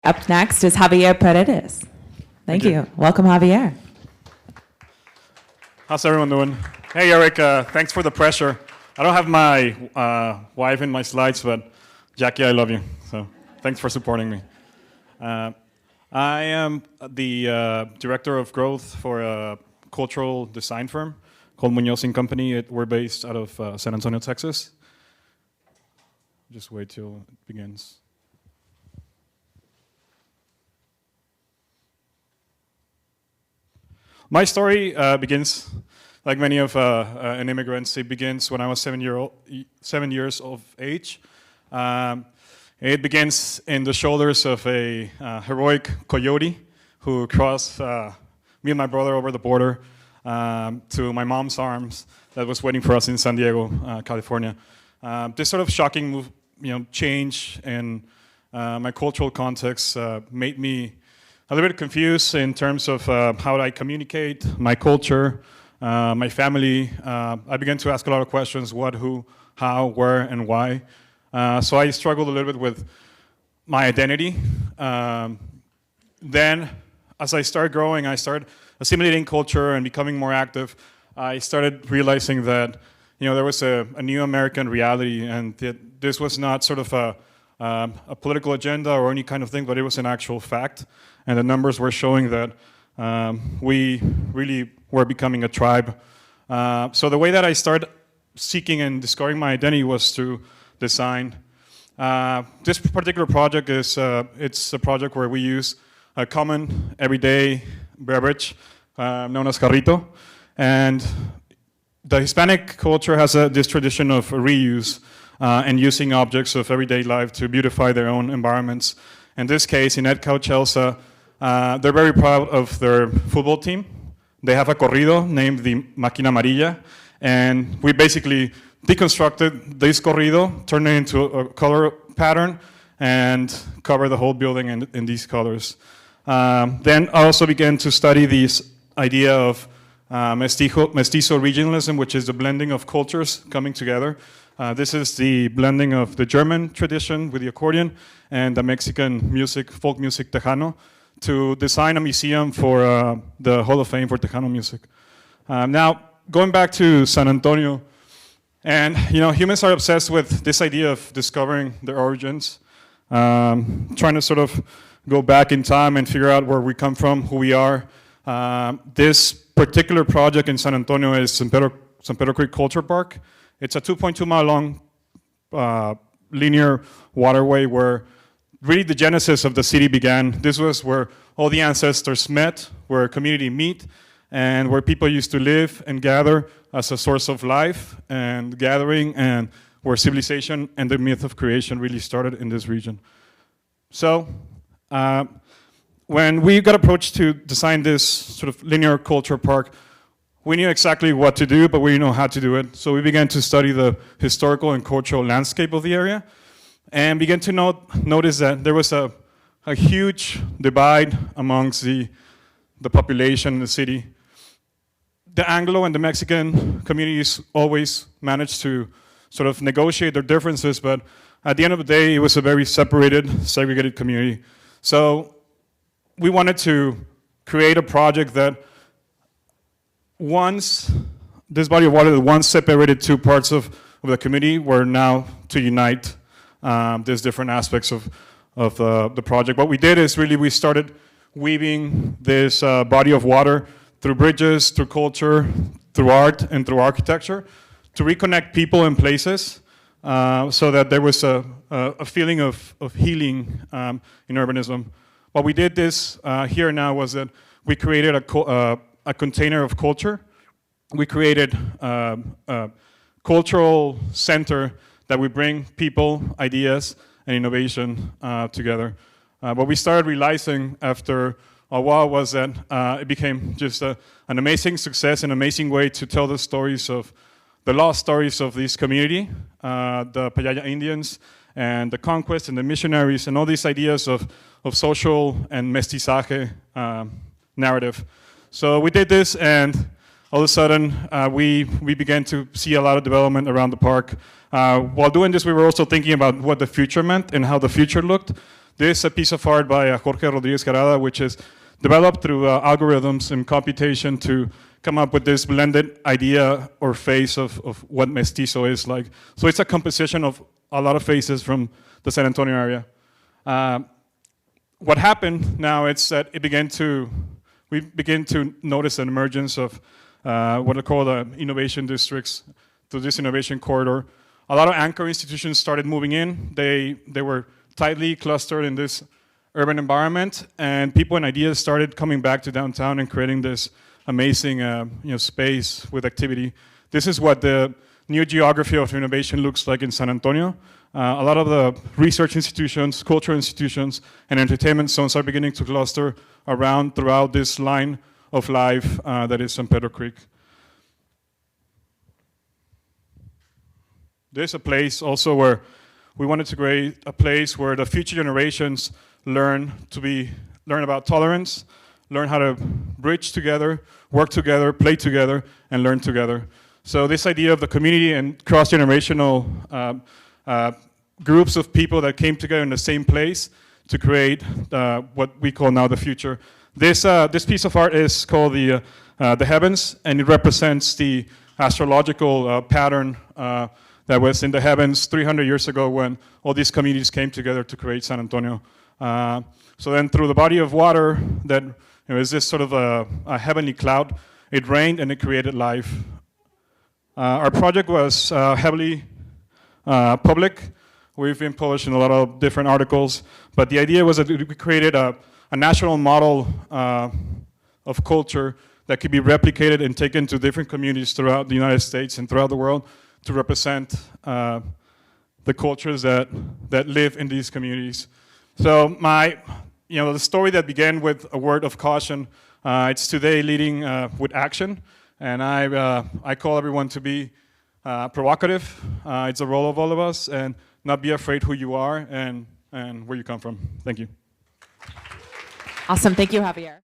Up next is Javier Paredes. Thank you. Welcome, Javier. How's everyone doing? Hey, Eric, thanks for the pressure. I don't have my wife in my slides, but Jackie, I love you. So thanks for supporting me. I am the director of growth for a cultural design firm called Munos and Company. We're based out of San Antonio, Texas. Just wait till it begins. My story begins, like many of an immigrants, it begins when I was 7 years of age. It begins in the shoulders of a heroic coyote who crossed me and my brother over the border to my mom's arms that was waiting for us in San Diego, California. This sort of shocking change in my cultural context made me a little bit confused in terms of how I communicate, my culture, my family. I began to ask a lot of questions: what, who, how, where, and why. So I struggled a little bit with my identity. Then, as I started growing, I started assimilating culture and becoming more active. I started realizing that there was a new American reality, and that this was not sort of a political agenda or any kind of thing, but it was an actual fact. And the numbers were showing that we really were becoming a tribe. So the way that I started seeking and discovering my identity was through design. This particular project is it's a project where we use a common everyday beverage known as carrito. And the Hispanic culture has this tradition of reuse and using objects of everyday life to beautify their own environments. In this case, in Edcouch, Elsa, they're very proud of their football team. They have a corrido named the Máquina Amarilla, and we basically deconstructed this corrido, turned it into a color pattern, and covered the whole building in these colors. Then I also began to study this idea of mestizo regionalism, which is the blending of cultures coming together. This is the blending of the German tradition with the accordion and the Mexican music, folk music Tejano, to design a museum for the Hall of Fame for Tejano music. Now, going back to San Antonio, and humans are obsessed with this idea of discovering their origins, trying to sort of go back in time and figure out where we come from, who we are. This particular project in San Antonio is San Pedro Creek Culture Park. It's a 2.2 mile long linear waterway where really the genesis of the city began. This was where all the ancestors met, where community meet, and where people used to live and gather as a source of life and gathering, and where civilization and the myth of creation really started in this region. So when we got approached to design this sort of linear culture park, we knew exactly what to do, but we didn't know how to do it. So we began to study the historical and cultural landscape of the area, and began to notice that there was a huge divide amongst the population in the city. The Anglo and the Mexican communities always managed to sort of negotiate their differences, but at the end of the day, it was a very separated, segregated community. So we wanted to create a project that once this body of water that once separated two parts of the community were now to unite these different aspects of the project. What we did is really we started weaving this body of water through bridges, through culture, through art, and through architecture to reconnect people and places so that there was a feeling of healing in urbanism. What we did this here now was that we created a container of culture. We created a cultural center that we bring people, ideas, and innovation together. What we started realizing after a while was that it became just an amazing success, an amazing way to tell the stories of the lost stories of this community, the Payaya Indians, and the conquest, and the missionaries, and all these ideas of social and mestizaje narrative. So we did this, and all of a sudden, we began to see a lot of development around the park. While doing this, we were also thinking about what the future meant and how the future looked. This is a piece of art by Jorge Rodriguez Garada, which is developed through algorithms and computation to come up with this blended idea or face of what mestizo is like. So it's a composition of a lot of faces from the San Antonio area. What happened now is that we began to notice an emergence of what are called innovation districts through this innovation corridor. A lot of anchor institutions started moving in. They were tightly clustered in this urban environment, and people and ideas started coming back to downtown and creating this amazing space with activity. This is what the new geography of innovation looks like in San Antonio. A lot of the research institutions, cultural institutions, and entertainment zones are beginning to cluster around throughout this line of life that is San Pedro Creek. There's a place also where we wanted to create a place where the future generations learn about tolerance, learn how to bridge together, work together, play together, and learn together. So this idea of the community and cross-generational groups of people that came together in the same place to create what we call now the future. This piece of art is called the heavens, and it represents the astrological pattern that was in the heavens 300 years ago when all these communities came together to create San Antonio. So then through the body of water that is this sort of a heavenly cloud, it rained and it created life. Our project was heavily public. We've been published in a lot of different articles, but the idea was that we created a national model of culture that could be replicated and taken to different communities throughout the United States and throughout the world to represent the cultures that live in these communities. So the story that began with a word of caution, it's today leading with action, and I call everyone to be provocative. It's a role of all of us, and not be afraid who you are and where you come from. Thank you. Awesome. Thank you, Javier.